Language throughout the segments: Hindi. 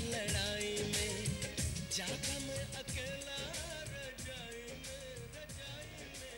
लड़ाई में जागा मैं अकेला रजाई में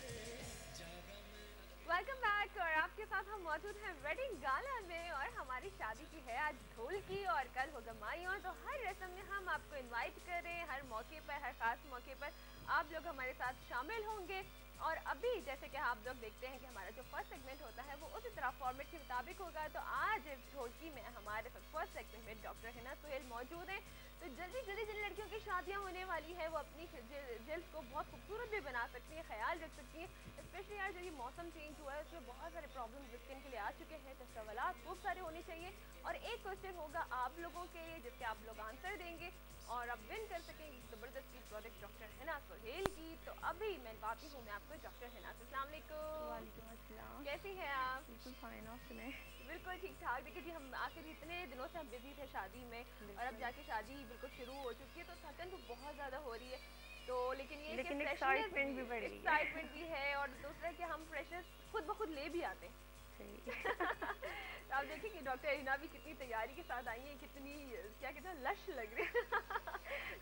जागा मैं। वेलकम बैक और आपके साथ हम मौजूद हैं वेडिंग गाला में और हमारी शादी की है आज ढोल की और कल होगा माइयों। तो हर रस्म में हम आपको इनवाइट कर रहे हैं, हर मौके पर, हर खास मौके पर आप लोग हमारे साथ शामिल होंगे। और अभी जैसे कि आप लोग देखते हैं कि हमारा जो फर्स्ट सेगमेंट होता है वो उसी तरह फॉर्मेट के मुताबिक होगा। तो आज इस ढोलकी में हमारे साथ फर्स्ट सेगमेंट में डॉक्टर हिना सुहेल मौजूद हैं। तो जल्दी जल्दी जिन लड़कियों की शादियां होने वाली है वो अपनी जिल्द को बहुत खूबसूरत भी बना सकती हैं, ख्याल रख सकती हैं। स्पेशली यार जो ये मौसम चेंज हुआ है उसमें बहुत सारे प्रॉब्लम स्किन के लिए आ चुके हैं। तो सवालात खूब सारे होने चाहिए और एक क्वेश्चन होगा आप लोगों के लिए जिसके आप लोग आंसर देंगे और आप विन कर सकेंगे ज़बरदस्ती प्रोडक्ट डॉक्टर हिना सुहेल की। तो अभी मैं पाती हूँ मैं आपको डॉक्टर हिना से। अस्सलाम वालेकुम, कैसी हैं आप? बिल्कुल फाइन, आप सुनाएं? बिल्कुल ठीक ठाक। देखिए जी हम आखिर इतने दिनों से हम बिजी थे शादी में और अब जाके शादी बिल्कुल शुरू हो चुकी है तो थकन तो बहुत ज़्यादा हो रही है। तो लेकिन ये लेकिन एक्साइटमेंट भी बढ़ रही है। एक्साइटमेंट भी है और दूसरा कि हम प्रेशर खुद ब खुद ले भी आते हैं। तो आप देखिए कि डॉक्टर हिना भी कितनी तैयारी के साथ आई है, कितनी क्या कहते हैं लश लग रही है।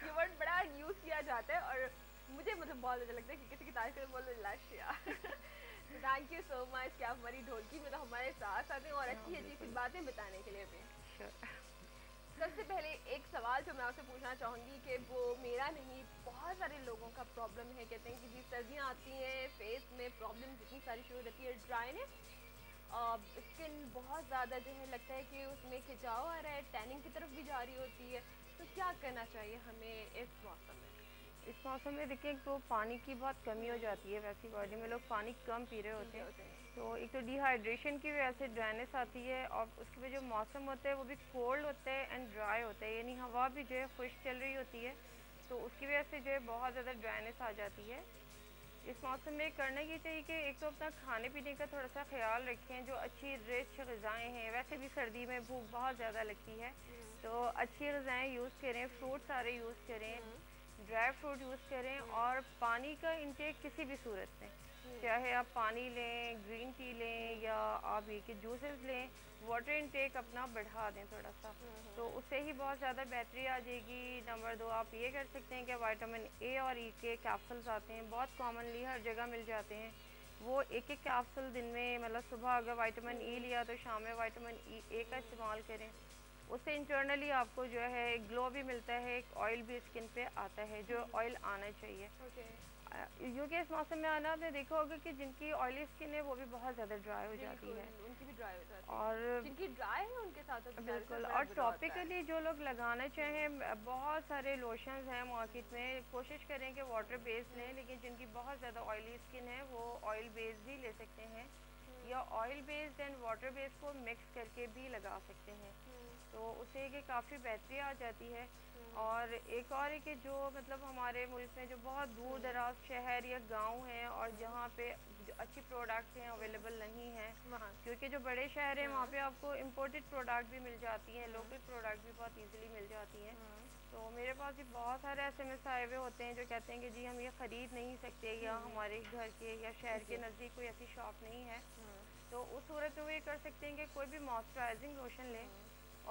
ये वर्ड बड़ा यूज़ किया जाता है और मुझे मतलब बहुत अच्छा लगता है कि किसी की तारीफ करें बोलो लश यार। तो थैंक यू सो मच कि आप हमारी ढोलकी में तो हमारे साथ आते हैं और अच्छी अच्छी बातें बताने के लिए भी। सबसे पहले एक सवाल जो मैं आपसे पूछना चाहूँगी कि वो मेरा नहीं बहुत सारे लोगों का प्रॉब्लम है। कहते हैं कि जी सर्दियाँ आती हैं, फेस में प्रॉब्लम इतनी सारी शुरू रहती है, ड्राइनेस, स्किन बहुत ज़्यादा जो है लगता है कि उसमें खिंचाव आ रहा है, टैनिंग की तरफ भी जा रही होती है। तो क्या करना चाहिए हमें इस मौसम में? इस मौसम में देखिए तो पानी की बहुत कमी हो जाती है, वैसी बॉडी में लोग पानी कम पी रहे होते हैं। तो एक तो डिहाइड्रेशन की वजह से ड्राइनेस आती है और उसके वजह जो मौसम होता है वो भी कोल्ड होता है एंड ड्राई होता है, यानी हवा भी जो है खुश्क चल रही होती है तो उसकी वजह से जो है बहुत ज़्यादा ड्राइनेस आ जाती है। इस मौसम में करना ये चाहिए कि एक तो अपना खाने पीने का थोड़ा सा ख्याल रखें, जो अच्छी रिच ग़िज़ाएँ हैं, वैसे भी सर्दी में भूख बहुत ज़्यादा लगती है तो अच्छी ग़िज़ाएँ यूज़ करें, फ्रूट सारे यूज़ करें, ड्राई फ्रूट यूज़ करें और पानी का इंटेक किसी भी सूरत में, चाहे आप पानी लें, ग्रीन टी लें या आप ये कि जूसेस लें, वाटर इंटेक अपना बढ़ा दें थोड़ा सा, तो उससे ही बहुत ज़्यादा बेहतरी आ जाएगी। नंबर 2 आप ये कर सकते हैं कि विटामिन ए और ई के कैप्सूल्स आते हैं, बहुत कॉमनली हर जगह मिल जाते हैं। वो एक एक कैप्सूल दिन में, मतलब सुबह अगर विटामिन ई लिया तो शाम में विटामिन ए का इस्तेमाल करें। उससे इंटरनली आपको जो है ग्लो भी मिलता है, एक ऑयल भी स्किन पे आता है जो ऑयल आना चाहिए। क्योंकि इस मौसम में आना आपने देखा होगा कि जिनकी ऑयली स्किन है वो भी बहुत ज़्यादा ड्राई हो जाती है, उनकी भी ड्राई हो जाती है और जिनकी ड्राई है उनके साथ तो बिल्कुल। और टॉपिकली जो लोग लगाना चाहें, बहुत सारे लोशंस हैं मार्केट में, कोशिश करें कि वाटर बेस्ड लें, लेकिन जिनकी बहुत ज़्यादा ऑयली स्किन है वो ऑयल बेस्ड भी ले सकते हैं या oil based and water based को मिक्स करके भी लगा सकते हैं, तो उससे कि काफ़ी बेहतरी आ जाती है। और एक और है कि जो मतलब हमारे मुल्क में जो बहुत दूर दराज शहर या गांव हैं और जहाँ पे जो अच्छी प्रोडक्ट्स हैं अवेलेबल नहीं हैं, क्योंकि जो बड़े शहर हैं वहाँ पे आपको इम्पोर्टेड प्रोडक्ट भी मिल जाती हैं, लोकल प्रोडक्ट भी बहुत इजीली मिल जाती हैं। तो मेरे पास भी बहुत सारे SMS आए हुए होते हैं जो कहते हैं कि जी हम ये ख़रीद नहीं सकते या हमारे घर के या शहर के नज़दीक कोई ऐसी शॉप नहीं है, तो उस सूरत में वो ये कर सकते हैं कि कोई भी मॉइस्चराइजिंग लोशन लें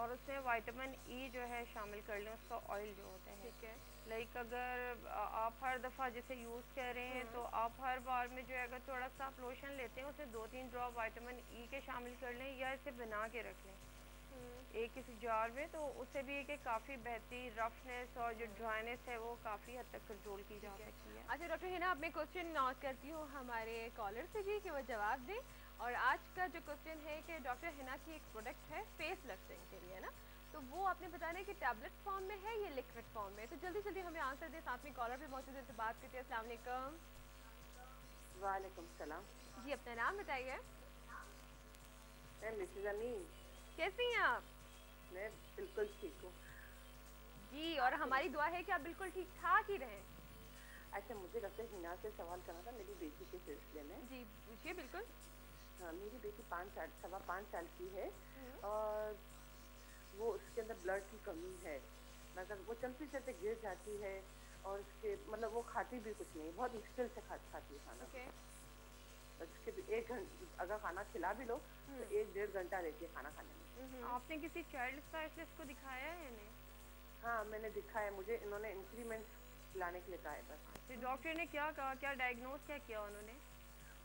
और उसमें विटामिन ई जो है शामिल कर लें, उसका ऑयल जो होता है। ठीक है। लाइक अगर आप हर दफ़ा जैसे यूज़ कर रहे हैं तो आप हर बार में जो है अगर थोड़ा सा आप लोशन लेते हैं उसमें 2-3 ड्रॉप विटामिन ई के शामिल कर लें या इसे बना के रख लें एक किसी जार में, तो उससे भी कि काफ़ी बेहतरी रफनेस और जो ड्राइनेस है वो काफ़ी हद तक कंट्रोल की जा सकती है। अच्छा डॉक्टर हिना, अब मैं क्वेश्चन नोट करती हूँ हमारे कॉलर से जी कि वो जवाब दें। और आज का जो क्वेश्चन है कि डॉक्टर हिना की एक प्रोडक्ट है फेस लिफ्टिंग के लिए ना, तो वो आपने बताना है कि टैबलेट फॉर्म में है या लिक्विड फॉर्म में, तो जल्दी जल्दी हमें आंसर दें। साथ में कॉलर भी मौजूद है तो बात करते हैं। अस्सलाम वालेकुम। वालेकुम सलाम जी अपना नाम बताइए। मैं मिसेज अमीन। कैसी हैं आप? मैं बिल्कुल ठीक हूँ जी, और हमारी दुआ है कि आप बिल्कुल ठीक ठाक ही रहें। अच्छा, मुझे लगता है हिना से सवाल करना था मेरी बेटी के सिलसिले में। जी पूछिए। बिल्कुल। हाँ, मेरी बेटी 5 साल की है और वो उसके अंदर ब्लड की कमी है, मतलब वो चलते चलते गिर जाती है और उसके मतलब वो खाती भी कुछ नहीं, बहुत मुश्किल से खाती है खाना। उसके 1 घंटे अगर खाना खिला भी लो तो 1-1.5 घंटा लेती है खाना खाने में। आपने किसी चाइल्ड स्पेशलिस्ट को दिखाया है इन्हें? हाँ मैंने दिखाया, मुझे इन्होंने इंक्रीमेंट लाने के लिए कहा है बस। तो डॉक्टर ने क्या कहा, क्या डायग्नोज क्या किया उन्होंने?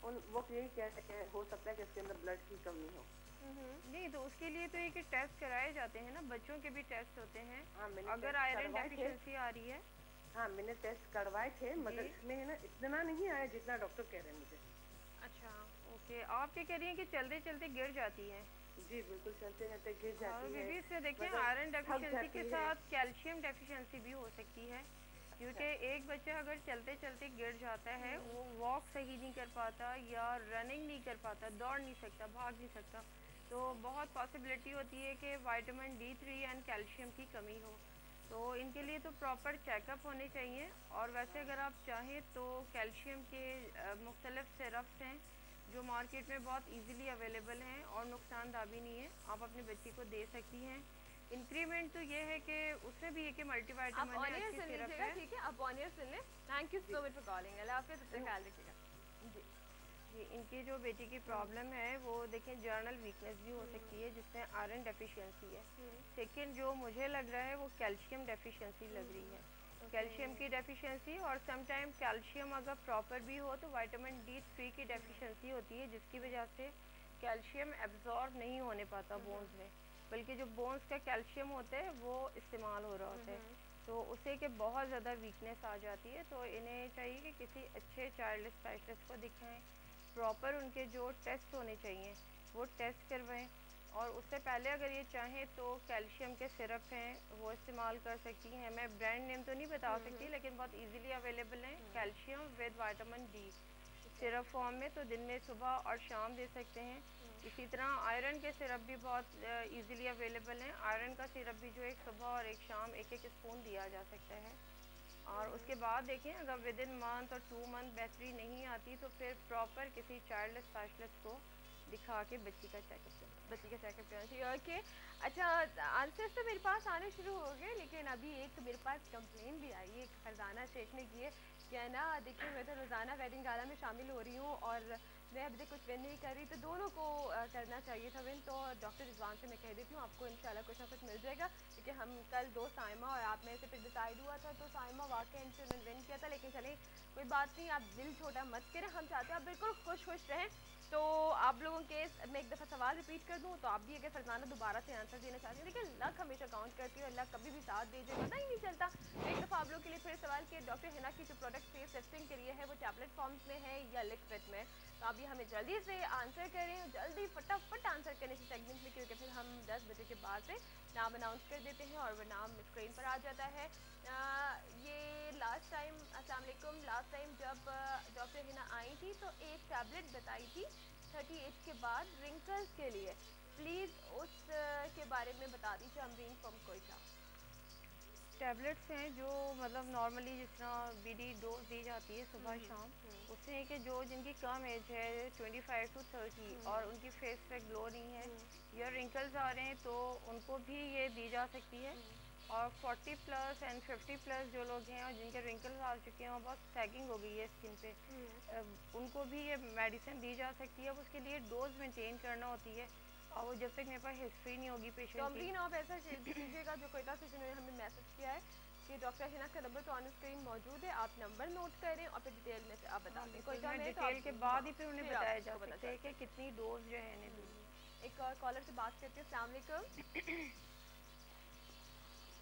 वो यही कहते हैं हो सकता है कि इसके अंदर ब्लड की कमी हो। नहीं, तो उसके लिए तो एक टेस्ट कराए जाते हैं ना, बच्चों के भी टेस्ट होते हैं। हाँ, मैंने अगर टेस्ट आयरन करवाए थे। डेफिशिएंसी आ रही है। हाँ, मैंने टेस्ट करवाए थे, मगर इसमें है ना इतना नहीं आया जितना डॉक्टर कह रहे हैं मुझे। अच्छा, ओके। आप क्या कह रही हैं कि चलते चलते गिर जाती हैं? जी बिल्कुल, चलते चलते गिर जाती है। दीदी इसमें देखिए मतलब आयरन थक डेफिशिएंसी के जाती है। साथ कैल्शियम डेफिशिएंसी भी हो सकती है, क्योंकि एक बच्चा अगर चलते चलते गिर जाता है, वो वॉक सही नहीं कर पाता या रनिंग नहीं कर पाता, दौड़ नहीं सकता, भाग नहीं सकता, तो बहुत पॉसिबिलिटी होती है कि विटामिन D3 एंड कैल्शियम की कमी हो। तो इनके लिए तो प्रॉपर चेकअप होने चाहिए। और वैसे अगर आप चाहें तो कैल्शियम के मुख्तलिफ सिरप्स हैं जो मार्केट में बहुत इजीली अवेलेबल हैं और नुकसानदा भी नहीं है, आप अपने बच्चे को दे सकती हैं। इंक्रीमेंट तो ये है कि उसमें भी है कि मल्टीविटामिन है, अच्छी सिरप है। ठीक है, आप ऑनियर सुन लें। Thank you so much for calling. अल्लाह हाफिज़, अपना ख्याल रखिएगा जी। जी, इनकी जो बेटी की प्रॉब्लम है वो देखें जर्नल वीकनेस भी हो सकती है जिसमें आयरन डेफिशिएंसी है। सेकंड जो मुझे लग रहा है वो कैल्शियम डेफिशिएंसी लग रही है, कैल्शियम की डेफिशिएंसी। और समटाइम कैल्शियम अगर प्रॉपर भी हो तो विटामिन D3 की डेफिशिएंसी होती है, जिसकी वजह से कैल्शियम एब्जॉर्ब नहीं होने पाता बोन्स में, बल्कि जो बोन्स का कैल्शियम होता है वो इस्तेमाल हो रहा होता है, तो उससे कि बहुत ज़्यादा वीकनेस आ जाती है। तो इन्हें चाहिए कि किसी अच्छे चाइल्ड स्पेशलिस्ट को दिखाएं, प्रॉपर उनके जो टेस्ट होने चाहिए वो टेस्ट करवाएं। और उससे पहले अगर ये चाहें तो कैल्शियम के सिरप हैं वो इस्तेमाल कर सकती हैं। मैं ब्रांड नेम तो नहीं बता सकती, लेकिन बहुत इजीली अवेलेबल हैं calcium with vitamin D syrup form में, तो दिन में सुबह और शाम दे सकते हैं। इसी तरह आयरन के सिरप भी बहुत इजीली अवेलेबल हैं। आयरन का सिरप भी जो एक सुबह और एक शाम एक एक स्पून दिया जा सकता है। और उसके बाद देखें अगर विद इन मंथ और 2 मंथ बेहतरी नहीं आती तो फिर प्रॉपर किसी चाइल्ड स्पेशलिस्ट को दिखा के बच्ची का चेकअप करना चाहिए। ओके, अच्छा, आंसर्स तो मेरे पास आने शुरू हो गए, लेकिन अभी एक मेरे पास कंप्लेन भी आई है, एक फरजाना शेख ने की है कि ना देखिए मैं तो रोज़ाना वेडिंग गाला में शामिल हो रही हूँ और मैं अभी तक कुछ विन नहीं कर रही, तो दोनों को करना चाहिए था विन। तो डॉक्टर रिजवान से मैं कह देती हूँ आपको इंशाल्लाह कुछ ना कुछ मिल जाएगा, क्योंकि हम कल दो साइमा और आप में से फिर डिसाइड हुआ था, तो साइमा वाकई से उन्होंने विन किया था। लेकिन चलें कोई बात नहीं, आप दिल छोटा मत करें, हम चाहते हैं आप बिल्कुल खुश रहें। तो आप लोगों के मैं एक दफ़ा सवाल रिपीट कर दूं, तो आप भी अगर फरजाना दोबारा से आंसर देना चाहते हैं, देखिए लक हमेशा काउंट करती है और लक कभी भी साथ दे जाए पता ही नहीं चलता। एक दफ़ा आप लोगों के लिए फिर सवाल कि डॉक्टर हिना की जो प्रोडक्ट फेस टेस्टिंग के लिए है वो टैबलेट फॉर्म्स में है या लिक्विड में, तो आप ये हमें जल्दी से आंसर करें, जल्दी फटाफट आंसर करने से सेगमेंट में, क्योंकि फिर हम 10 बजे के बाद से नाम अनाउंस कर देते हैं और वो नाम स्क्रीन पर आ जाता है। ये लास्ट टाइम, अस्सलाम वालेकुम, लास्ट टाइम जब डॉक्टर हिना आई थी तो एक टैबलेट बताई थी 38 के बाद रिंकल्स के लिए, प्लीज़ उस के बारे में बता दीजिए। अमरीन फ्रॉम कोयटा। टैबलेट्स हैं जो मतलब नॉर्मली जिस तरह BD डोज दी जाती है सुबह शाम, उससे है कि जो जिनकी कम एज है 25 to 30 और उनकी फेस पे ग्लो नहीं है या रिंकल्स आ रहे हैं, तो उनको भी ये दी जा सकती है। और 40 प्लस एंड 50 प्लस जो लोग हैं और जिनके रिंकल्स आ चुके हैं और बहुत सैगिंग हो गई है स्किन पे, उनको भी ये मेडिसिन दी जा सकती है। अब उसके लिए डोज मेंटेन करना होती है और वो जब तक मेरे पास हिस्ट्री नहीं होगी पेशेंट तो की। अमरीन आप ऐसा कीजिएगा, जो कोयटा से जिन्होंने हमें मैसेज किया है कि डॉक्टर हिना का नंबर तो ऑन स्क्रीन मौजूद है, आप नंबर नोट करें और फिर डिटेल में से आप बता दें। कोयटा में डिटेल के बाद ही फिर उन्हें फिर बताया आपको जा पता सकता है चलता कि कितनी डोज जो है इन्हें दी। एक और कॉलर से बात करते हैं।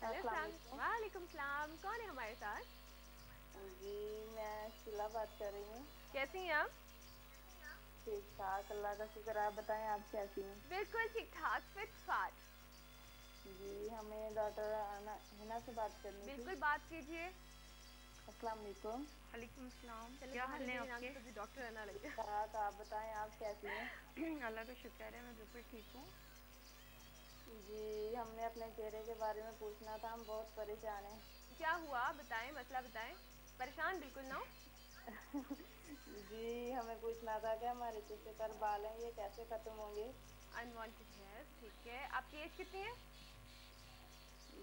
अस्सलाम वालेकुम। वालेकुम सलाम, कौन है हमारे साथ? जी मैं शीला बात कर रही हूँ। कैसी हैं आप? ठीक ठाक, अल्लाह का शुक्र। आप बताएं आप कैसी हैं? बिल्कुल ठीक ठाक, फिट फाट। जी हमें डॉक्टर हिना से बात करनी थी। बिल्कुल बात कीजिए। अस्सलाम वालेकुम। वालेकुम अस्सलाम, क्या हाल है आपके? डॉक्टर हिना लगे। ठाक, आप बताएं आप कैसी हैं? अल्लाह का शुक्र है, मैं बिल्कुल ठीक हूँ। जी हमने अपने चेहरे के बारे में पूछना था, हम बहुत परेशान हैं। क्या हुआ बताएं, मसला बताएं। परेशान बिल्कुल ना हो। जी हमें पूछना था कि हमारे चेहरे पर बाल हैं ये कैसे खत्म होंगे? अनवांटेड हेयर, ठीक है। आपकी एज कितनी है?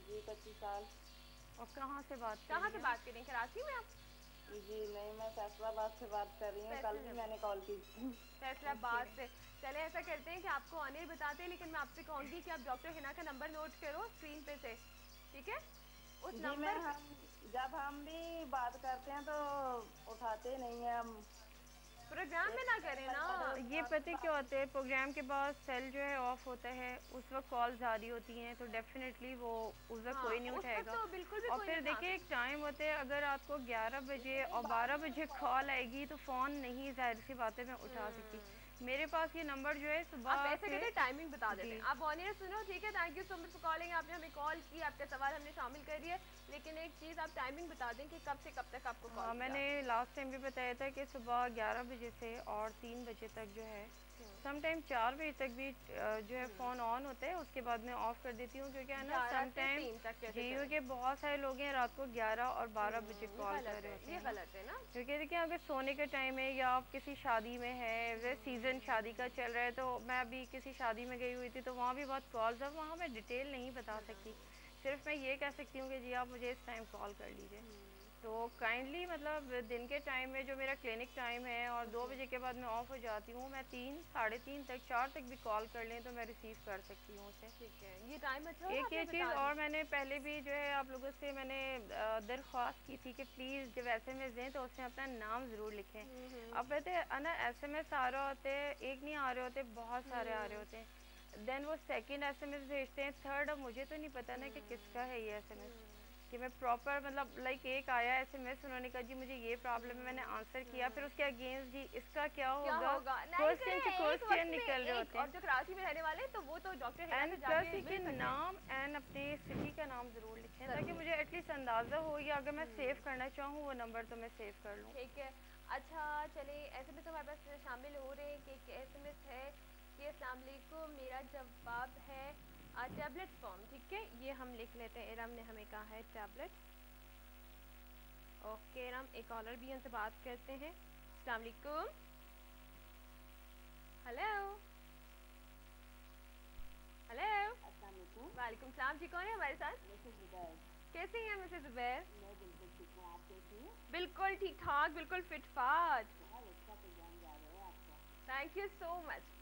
जी 25 साल। और कहाँ से बात कहाँ से बात करें, कराची में आप? जी नहीं, मैं फैसलाबाद से बात कर रही हूँ, कल भी मैंने कॉल की थी। फैसलाबाद से। चले ऐसा करते हैं कि आपको ऑनर बताते हैं, लेकिन मैं आपसे कहूँगी कि आप डॉक्टर हिना का नंबर नोट करो स्क्रीन पे से, ठीक है? उस जी नंबर मैम, हम जब हम भी बात करते हैं तो उठाते नहीं है हम। प्रोग्राम में ना करें ना। ये पता क्या होता है, प्रोग्राम के बाद सेल जो है ऑफ होता है, उस वक्त कॉल्स आ रही होती हैं, तो डेफिनेटली वो उस वक्त हाँ, कोई नहीं उस वक्त उठाएगा। तो बिल्कुल भी और कोई फिर नहीं देखिए एक टाइम होता है, अगर आपको 11 बजे और 12 बजे कॉल आएगी तो फ़ोन नहीं, जाहिर सी बात है, मैं उठा सकती। मेरे पास ये नंबर जो है आप सुबह ऐसे कहते टाइमिंग बता देते हैं। जी। आप ऑन एयर सुनो, ठीक है, thank you so much for calling. आपने हमें कॉल की, आपका सवाल हमने शामिल कर दिया, लेकिन एक चीज़ आप टाइमिंग बता दें कि कब से कब तक आपको हाँ, कॉल मैंने लास्ट टाइम भी बताया था कि सुबह 11 बजे से और 3 बजे तक जो है, सम टाइम 4 बजे तक भी जो है फ़ोन ऑन होता है, उसके बाद मैं ऑफ़ कर देती हूँ, क्योंकि है ना 11 सम से टाइम 3 तक कैसे जी, चले? क्योंकि बहुत सारे लोग हैं रात को 11 और 12 बजे ये कॉल गलत कर रहे है, होते ये हैं ना। गलत है ना। क्योंकि देखिए अगर सोने के टाइम है या आप किसी शादी में है, वैसे सीज़न शादी का चल रहा है, तो मैं अभी किसी शादी में गई हुई थी, तो वहाँ भी बहुत कॉल्स, अब वहाँ मैं डिटेल नहीं बता सकती, सिर्फ मैं ये कह सकती हूँ कि जी आप मुझे इस टाइम कॉल कर लीजिए। तो काइंडली मतलब दिन के टाइम में जो मेरा क्लिनिक टाइम है और 2 बजे के बाद मैं ऑफ हो जाती हूँ, मैं 3 साढ़े 3 तक 4 तक भी कॉल कर लें तो मैं रिसीव कर सकती हूँ उसे। ठीक है, ये टाइम अच्छा एक ये चीज़ और मैंने पहले भी जो है आप लोगों से मैंने दरख्वास्त की थी कि प्लीज़ जब SMS दें तो उसमें अपना नाम ज़रूर लिखें। अब पता है ना, SMS आ रहे होते हैं, एक नहीं आ रहे होते, बहुत सारे आ रहे होते हैं। देन वो सेकंड SMS भेजते हैं, थर्ड, अब मुझे तो नहीं पता ना कि किसका है ये SMS, कि मैं प्रॉपर मतलब लाइक एक आया SMS, उन्होंने कहा जी मुझे ये प्रॉब्लम है, मैंने आंसर किया, फिर उसके अगेंस्ट जी इसका क्या क्या होगा, होगा? नहीं क्वेश्चन से करें, एक क्वेश्चन वक्त में निकल रहे एक, होते और हैं। जो कराची में रहने वाले हैं तो वो तो डॉक्टर हिना एंड से प्लस जाके के मिल सकते हैं। नाम एंड अपने सिटी का नाम ज़रूर लिखें, ताकि मुझे एटलीस्ट अंदाज़ा हो, या अगर मैं सेव करना चाहूँ वो नंबर तो मैं सेव कर लूँ। ठीक है, अच्छा चले SMS तो हमारे पास शामिल हो रहे हैं कि SMS है कि अस्सलाम वालेकुम, मेरा जवाब है टैबलेट फॉर्म। ठीक है, ये हम लिख लेते हैं। इरम ने हमें कहा है टैबलेट। ओके इरम, एक कॉलर भी उनसे बात करते हैं। अस्सलाम वालेकुम, हेलो हेलो, वालेकुम सलाम जी, कौन है हमारे साथ? कैसे हैं मिसेस ज़ुबैर? बिल्कुल ठीक ठाक, बिल्कुल फिट फाट। Thank you so much.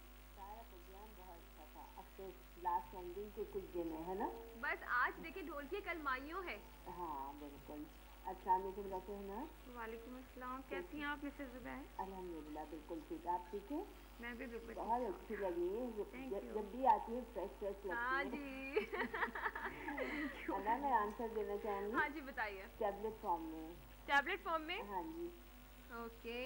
Last ending के कुछ दिन है ना? बस आज देखिए ढोलकी कल माइयों है। हाँ बिल्कुल। अच्छा लेकिन डॉक्टर है ना? वालेकुम अस्सलाम, कैसी हैं आप मिसेस ज़ुबैर? अल्हम्दुलिल्लाह बिल्कुल ठीक। आप ठीक है? मैं भी बिल्कुल बहुत ठीक अच्छी लगी है, Thank you. जब भी आती है फ्रेश फ्रेश हाँ लगती जी। है ना? मैं आंसर देना चाहूँगी हाँ जी बताइए। टैबलेट फॉर्म में। टैबलेट फॉर्म में? हाँ जी। ओके,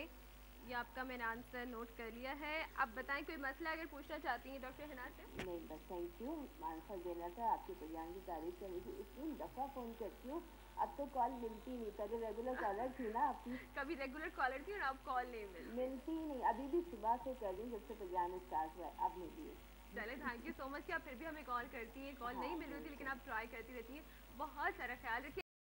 ये आपका मैंने आंसर नोट कर लिया है। अब बताएं कोई मसला अगर पूछना चाहती हैं डॉक्टर हिना से? नहीं बस थैंक यू, आंसर देना था, आपके प्रोग्राम की तारीफ करनी थी, इतनी दफ़ा फ़ोन करती हूँ, अब तो कॉल मिलती नहीं, पहले रेगुलर कॉलर थी ना आपकी। कभी रेगुलर कॉलर थी और अब कॉल नहीं मिलती ही नहीं, अभी भी सुबह से कर रही हूँ जब से प्रोग्राम स्टार्ट हुआ है, अब मिली है। चले, थैंक यू सो मच कि आप फिर भी हमें कॉल करती हैं। कॉल नहीं मिल रही थी लेकिन आप ट्राई करती रहती हैं। बहुत सारा ख्याल रखिए।